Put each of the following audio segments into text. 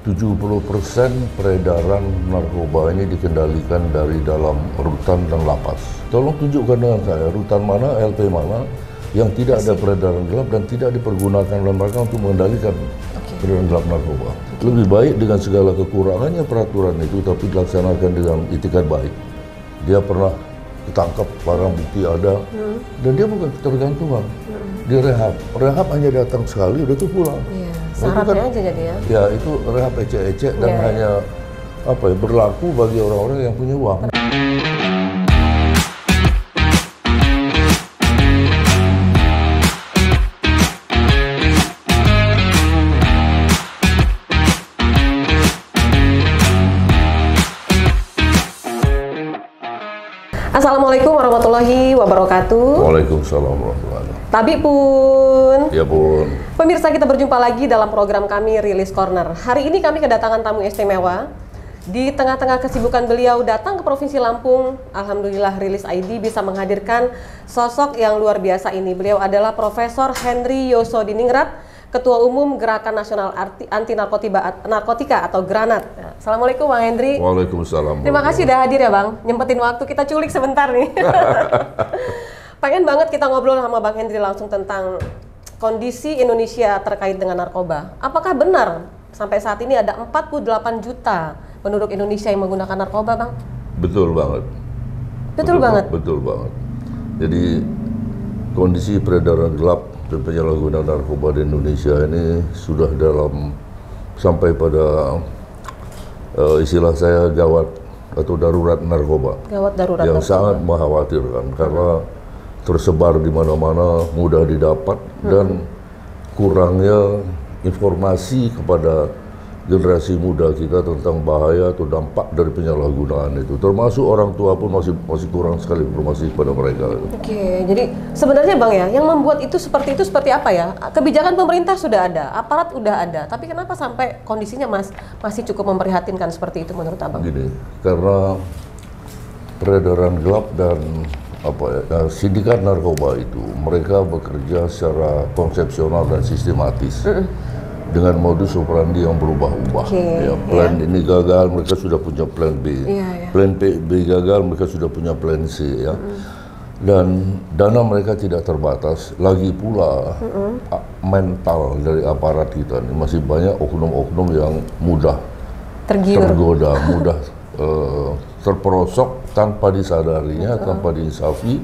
70% peredaran narkoba ini dikendalikan dari dalam rutan dan lapas. Tolong tunjukkan dengan saya rutan mana, LP mana yang tidak ada peredaran gelap dan tidak dipergunakan oleh mereka untuk mengendalikan peredaran gelap narkoba. Lebih baik dengan segala kekurangannya peraturan itu, tapi dilaksanakan dengan itikat baik. Dia pernah ketangkap, barang bukti ada, dan dia bukan ketergantungan. Dia rehab hanya datang sekali, udah tuh pulang. Syaratnya aja jadi ya? Ya, itu rehab ecek-ecek dan hanya berlaku bagi orang-orang yang punya uang. Assalamualaikum warahmatullahi wabarakatuh. Waalaikumsalam warahmatullahi wabarakatuh. Tabi pun. Ya bun. Pemirsa, kita berjumpa lagi dalam program kami Rilis Corner. Hari ini kami kedatangan tamu istimewa. Di tengah-tengah kesibukan beliau datang ke Provinsi Lampung, Alhamdulillah Rilis ID bisa menghadirkan sosok yang luar biasa ini. Beliau adalah Profesor Henry Yosodiningrat, Ketua Umum Gerakan Nasional Anti Narkotika atau Granat. Assalamualaikum Bang Henry. Waalaikumsalam. Terima kasih udah hadir ya Bang, nyempetin waktu, kita culik sebentar nih. Pengen banget kita ngobrol sama Bang Henry langsung tentang kondisi Indonesia terkait dengan narkoba. Apakah benar sampai saat ini ada 48 juta penduduk Indonesia yang menggunakan narkoba, Bang? Betul banget. Betul banget? Betul banget. Jadi kondisi peredaran gelap dan penyalahgunaan narkoba di Indonesia ini sudah sampai pada istilah saya gawat atau darurat narkoba. Gawat darurat yang narkoba. Sangat mengkhawatirkan karena tersebar di mana-mana, mudah didapat dan kurangnya informasi kepada generasi muda kita tentang bahaya atau dampak dari penyalahgunaan itu. Termasuk orang tua pun masih kurang sekali informasi kepada mereka. Oke, jadi sebenarnya Bang ya, yang membuat itu seperti apa ya? Kebijakan pemerintah sudah ada, aparat udah ada, tapi kenapa sampai kondisinya masih cukup memprihatinkan seperti itu menurut Abang? Gini, karena peredaran gelap dan sindikat narkoba itu mereka bekerja secara konsepsional dan sistematis dengan modus operandi yang berubah-ubah. Plan ini gagal, mereka sudah punya plan B. Plan B gagal, mereka sudah punya plan C. Dan dana mereka tidak terbatas. Lagi pula mental dari aparat kita ini masih banyak oknum-oknum yang mudah tergoda, mudah terperosok tanpa disadarinya, tanpa diinsafi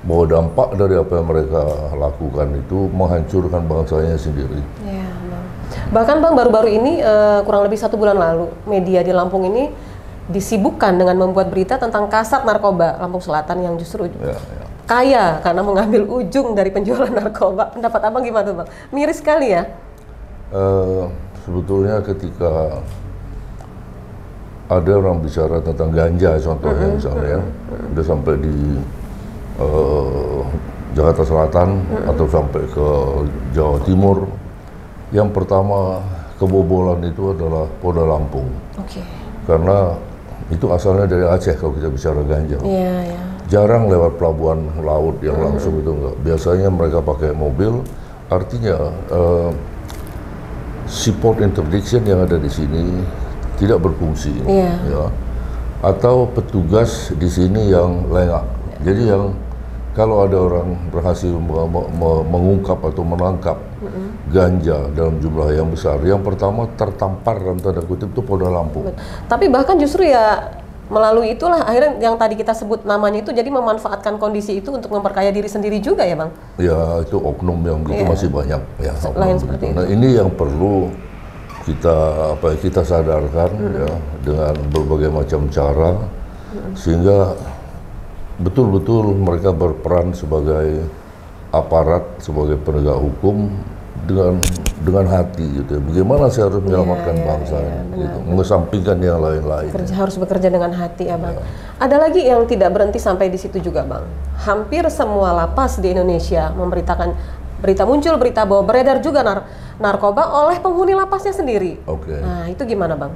bahwa dampak dari apa yang mereka lakukan itu menghancurkan bangsanya sendiri. Bahkan Bang, baru-baru ini kurang lebih 1 bulan lalu media di Lampung ini disibukkan dengan membuat berita tentang kasat narkoba Lampung Selatan yang justru kaya karena mengambil ujung dari penjualan narkoba. Pendapat Abang gimana Bang? Miris sekali ya? Sebetulnya ketika ada orang bicara tentang ganja contohnya misalnya, udah sampai di Jakarta Selatan atau sampai ke Jawa Timur, yang pertama kebobolan itu adalah Polda Lampung. Karena itu asalnya dari Aceh kalau kita bicara ganja. Jarang lewat pelabuhan laut yang langsung itu enggak. Biasanya mereka pakai mobil, artinya support interdiction yang ada di sini tidak berfungsi, atau petugas di sini yang lengah. Jadi yang kalau ada orang berhasil mengungkap atau menangkap ganja dalam jumlah yang besar, yang pertama tertampar dalam tanda kutip itu Polda Lampung. Tapi bahkan justru ya melalui itulah akhirnya yang tadi kita sebut namanya itu jadi memanfaatkan kondisi itu untuk memperkaya diri sendiri juga ya Bang? Ya, itu oknum yang begitu masih banyak ya. Lain seperti itu. Nah, ini yang perlu kita sadarkan ya dengan berbagai macam cara sehingga betul-betul mereka berperan sebagai aparat, sebagai penegak hukum dengan hati gitu. Bagaimana saya harus menyelamatkan bangsa gitu, mengesampingkan yang lain-lain. Harus bekerja dengan hati ya Bang. Ada lagi yang tidak berhenti sampai di situ juga Bang. Hampir semua lapas di Indonesia memberitakan berita bahwa beredar juga narkoba oleh penghuni lapasnya sendiri. Nah, itu gimana Bang?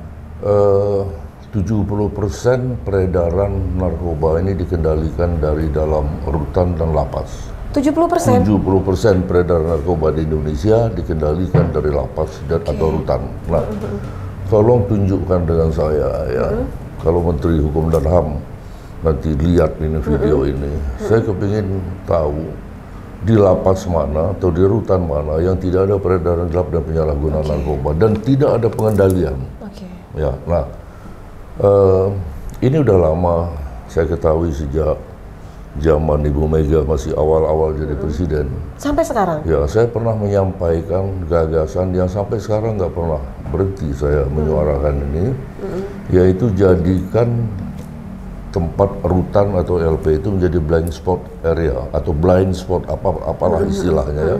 70% peredaran narkoba ini dikendalikan dari dalam rutan dan lapas. 70%? 70% peredaran narkoba di Indonesia dikendalikan dari lapas dan atau rutan. Nah, tolong tunjukkan dengan saya ya. Kalau Menteri Hukum dan HAM nanti lihat ini video ini, saya kepingin tahu di lapas mana atau di rutan mana yang tidak ada peredaran gelap dan penyalahgunaan narkoba dan tidak ada pengendalian. Ya, nah ini udah lama saya ketahui sejak zaman Ibu Mega masih awal-awal jadi presiden. Sampai sekarang? Ya, saya pernah menyampaikan gagasan yang sampai sekarang nggak pernah berhenti saya menyuarakan ini, yaitu jadikan tempat rutan atau LP itu menjadi blind spot area atau blind spot apalah istilahnya ya,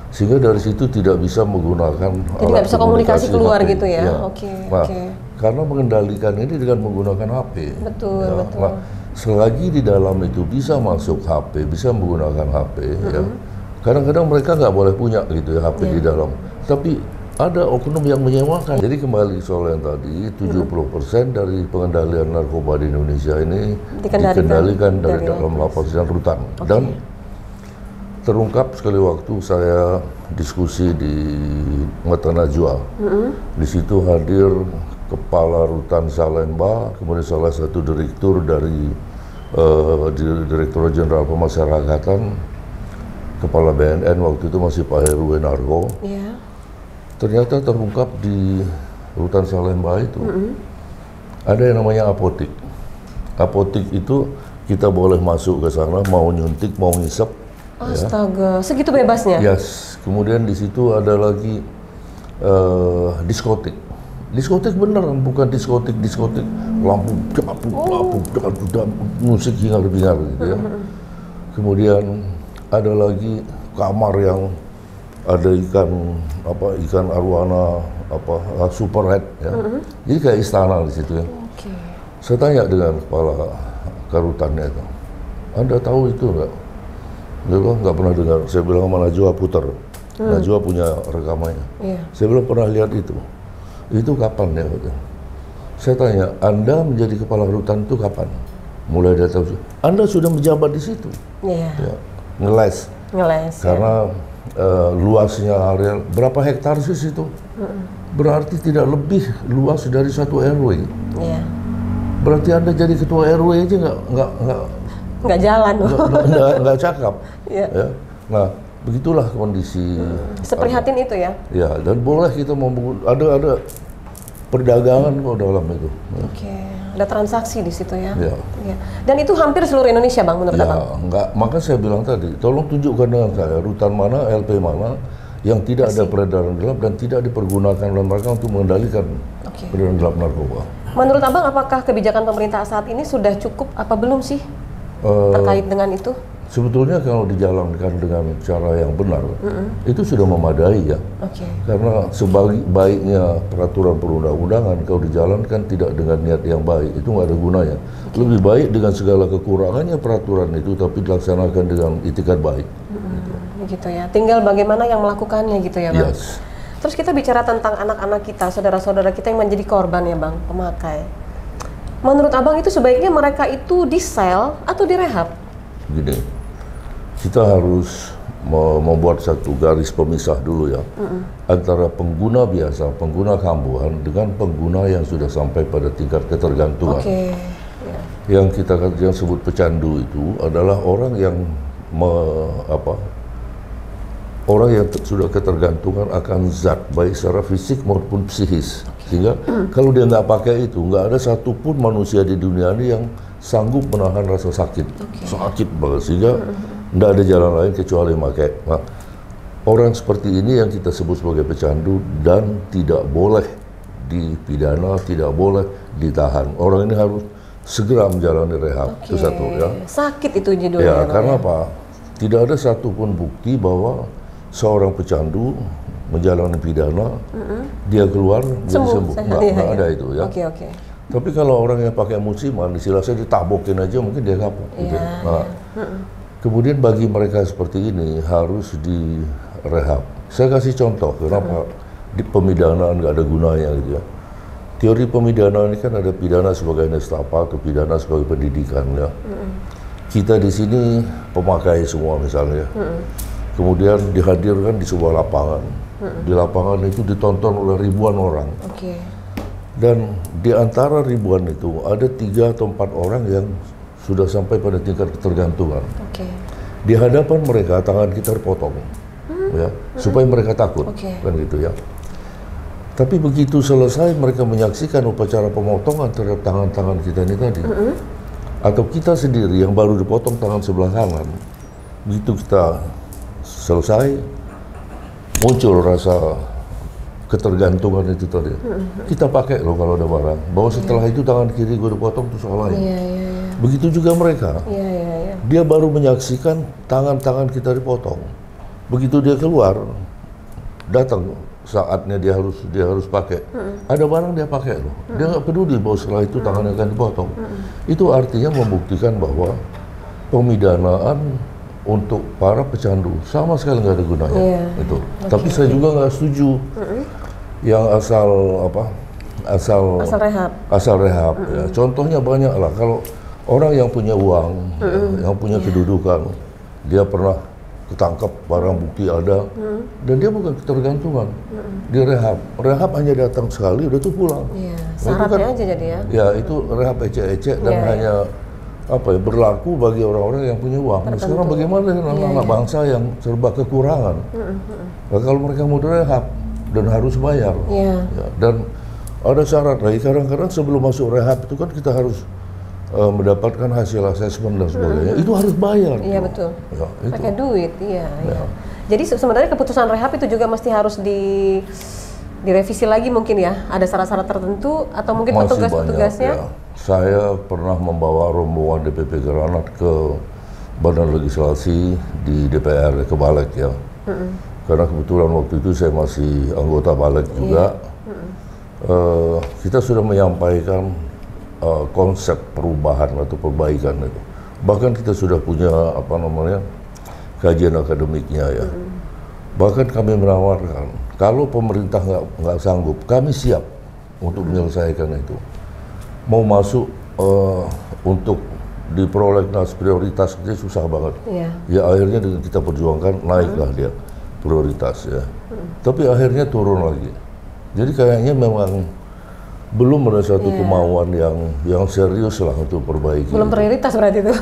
sehingga dari situ tidak bisa menggunakan jadi nggak bisa komunikasi keluar HP. Gitu ya, Nah, karena mengendalikan ini dengan menggunakan HP. Betul, ya. betul. Nah, selagi di dalam itu bisa masuk HP, bisa menggunakan HP ya, kadang-kadang mereka nggak boleh punya gitu ya HP di dalam, tapi ada oknum yang menyewakan. Jadi kembali soal yang tadi, 70% dari pengendalian narkoba di Indonesia ini dikendalikan dari dalam lapas dan rutan. Dan terungkap sekali waktu saya diskusi di Mata Najwa. Di situ hadir Kepala Rutan Salemba, kemudian salah satu direktur dari Direktur Jenderal Pemasyarakatan, Kepala BNN waktu itu masih Pak Heru Winarko. Ternyata terungkap di Rutan Salemba itu ada yang namanya apotik. Apotik itu kita boleh masuk ke sana, mau nyuntik, mau ngisep. Astaga, segitu bebasnya? Yes. Kemudian di situ ada lagi diskotik. Diskotik beneran, bukan diskotik lampu musik hingar-bingar gitu ya. Kemudian ada lagi kamar yang ada ikan arwana super red ya. Jadi kayak istana di situ ya. Saya tanya dengan kepala karutannya itu, Anda tahu itu enggak? Dia bilang nggak pernah dengar. Saya bilang sama Najwa putar. Najwa punya rekamannya. Saya bilang pernah lihat itu. Itu kapan ya? Saya tanya, Anda menjadi kepala rutan itu kapan? Mulai dari tahun. Anda sudah menjabat di situ. Ya, ngeles. Karena luasnya area berapa hektar sih itu? Berarti tidak lebih luas dari satu RW. Berarti Anda jadi ketua RW aja nggak jalan, nggak cakap. Ya. Nah, begitulah kondisi. Seprihatin itu ya? Ya, dan boleh kita ada perdagangan kok dalam itu. Ada transaksi di situ ya. Dan itu hampir seluruh Indonesia, Bang, menurut Abang? Enggak, maka saya bilang tadi, tolong tunjukkan dengan saya rutan mana, LP mana yang tidak ada peredaran gelap dan tidak dipergunakan oleh mereka untuk mengendalikan peredaran gelap narkoba. Menurut Abang, apakah kebijakan pemerintah saat ini sudah cukup apa belum sih terkait dengan itu? Sebetulnya kalau dijalankan dengan cara yang benar, itu sudah memadai ya. Karena sebaik-baiknya peraturan perundang-undangan, kalau dijalankan tidak dengan niat yang baik, itu nggak ada gunanya. Lebih baik dengan segala kekurangannya peraturan itu, tapi dilaksanakan dengan itikat baik. Gitu ya. Tinggal bagaimana yang melakukannya gitu ya, Bang. Terus kita bicara tentang anak-anak kita, saudara-saudara kita yang menjadi korban ya, Bang, pemakai. Menurut Abang itu sebaiknya mereka itu di sel atau direhab? Gini, kita harus membuat satu garis pemisah dulu ya, antara pengguna biasa, pengguna kambuhan dengan pengguna yang sudah sampai pada tingkat ketergantungan. Yang kita sebut pecandu itu adalah orang yang orang yang sudah ketergantungan akan zat, baik secara fisik maupun psikis. Sehingga kalau dia nggak pakai itu, nggak ada satupun manusia di dunia ini yang sanggup menahan rasa sakit. Sakit banget, sehingga nggak ada jalan lain kecuali pakai. Nah, orang seperti ini yang kita sebut sebagai pecandu dan tidak boleh dipidana, tidak boleh ditahan. Orang ini harus segera menjalani rehab. Itu satu ya. Sakit itu judulnya. Ya, karena apa? Tidak ada satupun bukti bahwa seorang pecandu menjalani pidana, dia keluar jadi sembuh. Nggak ada itu ya. Tapi kalau orang yang pakai musiman, istilah saya ditabokin aja mungkin dia kapok. Gitu. Nah, kemudian bagi mereka seperti ini harus direhab. Saya kasih contoh kenapa di pemidanaan nggak ada gunanya gitu ya. Teori pemidanaan ini kan ada pidana sebagai nestapa atau pidana sebagai pendidikan ya. Kita di sini pemakai semua misalnya. Kemudian dihadirkan di sebuah lapangan. Di lapangan itu ditonton oleh ribuan orang. Dan di antara ribuan itu ada 3 atau 4 orang yang sudah sampai pada tingkat ketergantungan. Di hadapan mereka tangan kita terpotong, ya, supaya mereka takut, kan gitu ya. Tapi begitu selesai mereka menyaksikan upacara pemotongan terhadap tangan-tangan kita ini tadi, atau kita sendiri yang baru dipotong tangan sebelah kanan, begitu kita selesai, muncul rasa ketergantungan itu tadi. Kita pakai loh kalau ada barang, bahwa setelah itu tangan kiri gue dipotong itu soal lain. Begitu juga mereka. Dia baru menyaksikan tangan-tangan kita dipotong. Begitu dia keluar, datang saatnya dia harus pakai. Ada barang dia pakai loh. Dia nggak peduli bahwa setelah itu tangannya akan dipotong. Itu artinya membuktikan bahwa pemidanaan untuk para pecandu sama sekali nggak ada gunanya. Itu. Tapi saya juga nggak setuju yang asal rehab. Ya. Contohnya banyak lah. Kalau orang yang punya uang, yang punya kedudukan, dia pernah ketangkap, barang bukti ada, dan dia bukan ketergantungan, dia rehab. Rehab hanya datang sekali, udah tuh pulang. Syaratnya aja jadi ya. Ya itu rehab ecek-ecek dan hanya berlaku bagi orang-orang yang punya uang. Nah, sekarang bagaimana dengan anak-anak bangsa yang serba kekurangan? Nah, kalau mereka mau direhab dan harus bayar, ya, dan ada syarat lagi. Kadang-kadang sebelum masuk rehab itu kan kita harus mendapatkan hasil asesmen dan sebagainya, itu harus bayar. Iya betul. Ya, pakai duit, iya. Jadi sebenarnya keputusan rehab itu juga mesti harus direvisi lagi mungkin ya. Ada syarat-syarat tertentu atau mungkin petugas-petugasnya. Ya. Saya pernah membawa rombongan DPP Granat ke Badan Legislasi di DPR, ke Balek ya. Karena kebetulan waktu itu saya masih anggota Balek juga. Kita sudah menyampaikan konsep perubahan atau perbaikan itu. Bahkan kita sudah punya kajian akademiknya ya. Bahkan kami menawarkan kalau pemerintah nggak sanggup, kami siap untuk menyelesaikan itu. Mau masuk untuk di prolegnas prioritas itu susah banget. Ya akhirnya dengan kita perjuangkan naiklah dia prioritas ya. Tapi akhirnya turun lagi. Jadi kayaknya memang belum ada satu kemauan yang serius lah untuk perbaiki. Belum prioritas berarti itu.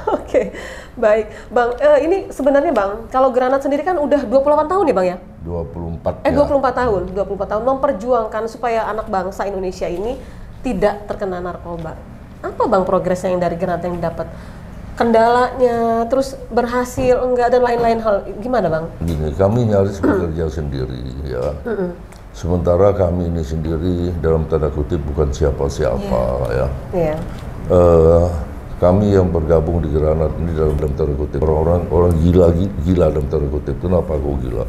Oke, baik. Bang, ini sebenarnya Bang, kalau Granat sendiri kan udah 28 tahun ya Bang ya? 24 ya. 24 tahun memperjuangkan supaya anak bangsa Indonesia ini tidak terkena narkoba. Apa Bang progresnya yang dari Granat yang dapat? Kendalanya, terus berhasil, enggak, dan lain-lain hal. Gimana Bang? Gini, kami nyaris bekerja sendiri ya. Sementara kami ini sendiri dalam tanda kutip bukan siapa-siapa ya. Kami yang bergabung di Granat ini dalam tanda kutip orang gila dalam tanda kutip. Kenapa kok gila?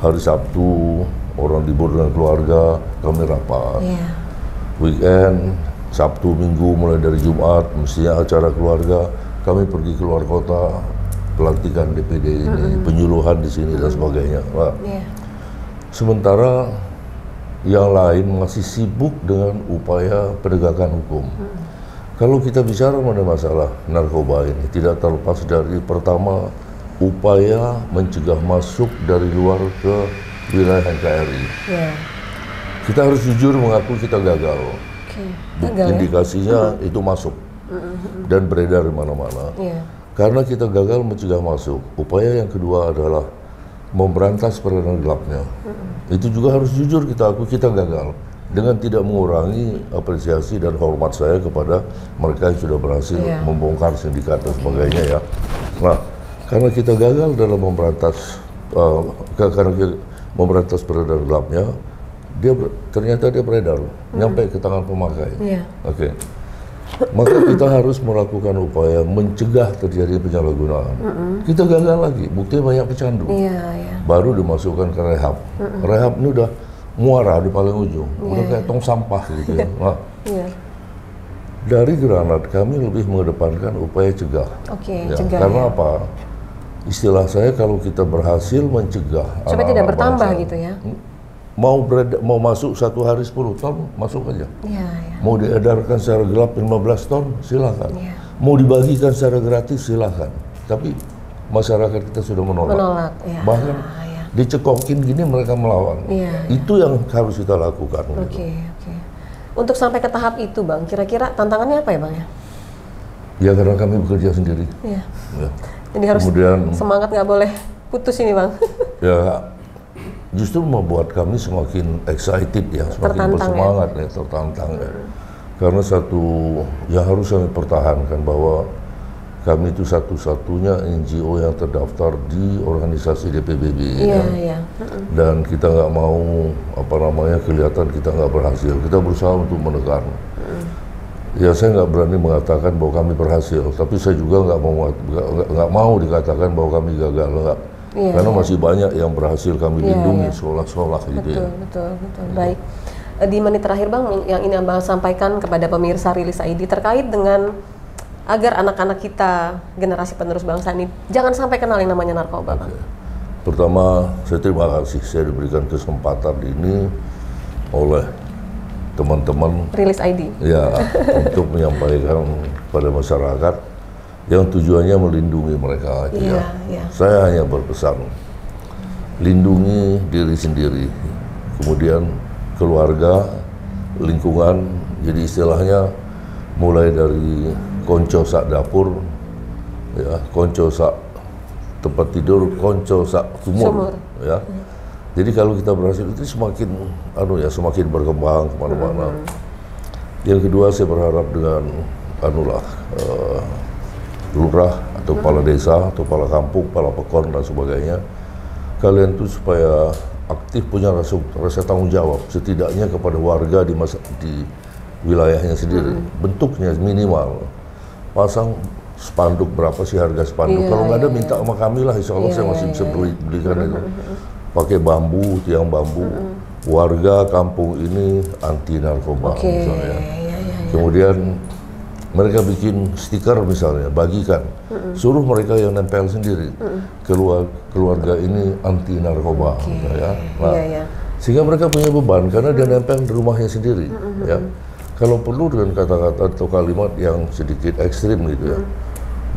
Hari Sabtu orang libur dengan keluarga, kami rapat. Weekend, Sabtu, Minggu, mulai dari Jumat mestinya acara keluarga, kami pergi keluar kota, pelantikan DPD ini, penyuluhan di sini dan sebagainya. Nah, sementara yang lain masih sibuk dengan upaya penegakan hukum. Kalau kita bicara mengenai masalah narkoba ini, tidak terlepas dari pertama upaya mencegah masuk dari luar ke wilayah NKRI. Kita harus jujur mengaku kita gagal. Indikasinya itu masuk dan beredar di mana-mana. Karena kita gagal mencegah masuk. Upaya yang kedua adalah memberantas peredaran gelapnya. Itu juga harus jujur kita akui kita gagal. Dengan tidak mengurangi apresiasi dan hormat saya kepada mereka yang sudah berhasil membongkar sindikat dan sebagainya ya. Nah, karena kita gagal dalam memberantas peredaran gelapnya, ternyata dia beredar, nyampe ke tangan pemakai. Maka kita harus melakukan upaya mencegah terjadi penyalahgunaan. Kita gagal lagi, buktinya banyak pecandu. Baru dimasukkan ke rehab. Rehab ini udah muara di paling ujung, udah kayak tong sampah gitu ya. Nah, dari Granat kami lebih mengedepankan upaya cegah. Cegah, karena apa? Istilah saya kalau kita berhasil mencegah supaya tidak bertambah gitu ya. Mau masuk satu hari 10 ton, masuk aja. Mau diedarkan secara gelap 15 ton, silakan. Mau dibagikan secara gratis, silakan. Tapi masyarakat kita sudah menolak. Bahkan dicekokin gini mereka melawan. Iya. Itu yang harus kita lakukan. Oke. Untuk sampai ke tahap itu Bang, kira-kira tantangannya apa ya Bang ya? Ya karena kami bekerja sendiri. Iya. Ya. Jadi harus Kemudian, semangat, nggak boleh putus ini Bang. Ya justru membuat kami semakin excited ya, semakin bersemangat ya, tertantang ya. Karena satu yang harus kami pertahankan bahwa kami itu satu-satunya NGO yang terdaftar di organisasi DPBB. Iya. Dan kita nggak mau kelihatan kita nggak berhasil. Kita berusaha untuk menekan. Ya saya nggak berani mengatakan bahwa kami berhasil, tapi saya juga nggak mau dikatakan bahwa kami gagal, nggak. Karena masih banyak yang berhasil kami lindungi, sekolah-sekolah gitu ya. Betul. Baik. Di menit terakhir Bang, yang ini Abang sampaikan kepada pemirsa Rilis ID terkait dengan agar anak-anak kita, generasi penerus bangsa ini, jangan sampai kenal yang namanya narkoba Bang. Pertama, saya terima kasih saya diberikan kesempatan ini oleh teman-teman Rilis ID. Ya, untuk menyampaikan kepada masyarakat yang tujuannya melindungi mereka. Iya. Saya hanya berpesan, lindungi diri sendiri, kemudian keluarga, lingkungan, jadi istilahnya mulai dari konco sak dapur, ya, konco sak tempat tidur, konco sak sumur. Ya. Jadi kalau kita berhasil itu semakin berkembang kemana-mana. Yang kedua saya berharap dengan lurah atau kepala desa atau kepala kampung, kepala pekon dan sebagainya, kalian tuh supaya aktif punya rasa tanggung jawab setidaknya kepada warga di wilayahnya sendiri. Bentuknya minimal pasang spanduk, berapa sih harga spanduk? Kalau nggak ada minta sama kami lah, insya Allah saya masih bisa belikan itu. Pakai bambu, tiang bambu. Warga kampung ini anti narkoba misalnya. Kemudian mereka bikin stiker misalnya, bagikan. Suruh mereka yang nempel sendiri. Keluarga ini anti narkoba. Ya. Nah, sehingga mereka punya beban karena dia nempel di rumahnya sendiri. Ya. Kalau perlu dengan kata-kata atau kalimat yang sedikit ekstrim gitu ya.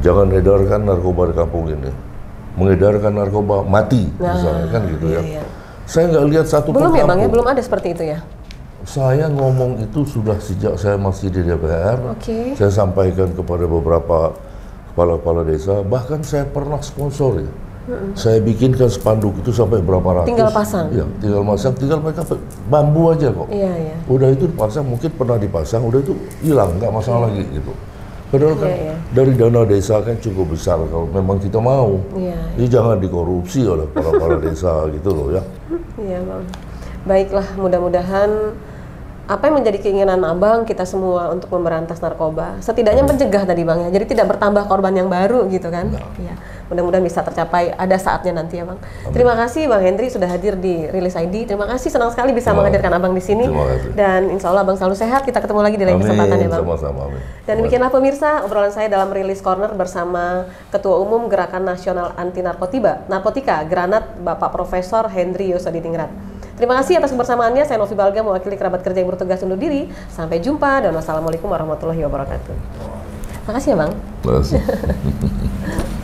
Jangan edarkan narkoba di kampung ini. Mengedarkan narkoba mati, misalnya kan gitu ya. Saya nggak lihat satu belum ya Bang ya, belum ada seperti itu ya. Saya ngomong itu sudah sejak saya masih di DPR. Saya sampaikan kepada beberapa kepala-kepala desa, bahkan saya pernah sponsor ya. Saya bikinkan spanduk itu sampai berapa ratus. Tinggal pasang. Ya, tinggal pasang, tinggal mereka bambu aja kok. Udah itu dipasang, mungkin pernah dipasang, udah itu hilang, nggak masalah lagi gitu. Padahal kan dari dana desa kan cukup besar kalau memang kita mau. Jadi jangan dikorupsi oleh para desa gitu loh ya. Iya Bang. Baiklah, mudah-mudahan apa yang menjadi keinginan Abang kita semua untuk memberantas narkoba, setidaknya mencegah tadi Bang ya. Jadi tidak bertambah korban yang baru gitu kan. Iya. Mudah-mudahan bisa tercapai ada saatnya nanti ya Bang. Terima kasih Bang Hendry sudah hadir di Rilis ID. Terima kasih, senang sekali bisa menghadirkan Abang di sini. Dan insya Allah Abang selalu sehat. Kita ketemu lagi di lain kesempatan ya Bang. Sama-sama. Dan demikianlah pemirsa obrolan saya dalam Rilis Corner bersama Ketua Umum Gerakan Nasional Anti Narkotika Granat Bapak Profesor Hendry Yosodiningrat. Terima kasih atas kebersamaannya. Saya Novi Balga mewakili kerabat kerja yang bertugas undur diri. Sampai jumpa dan wassalamualaikum warahmatullahi wabarakatuh. Makasih ya Bang. Terima kasih.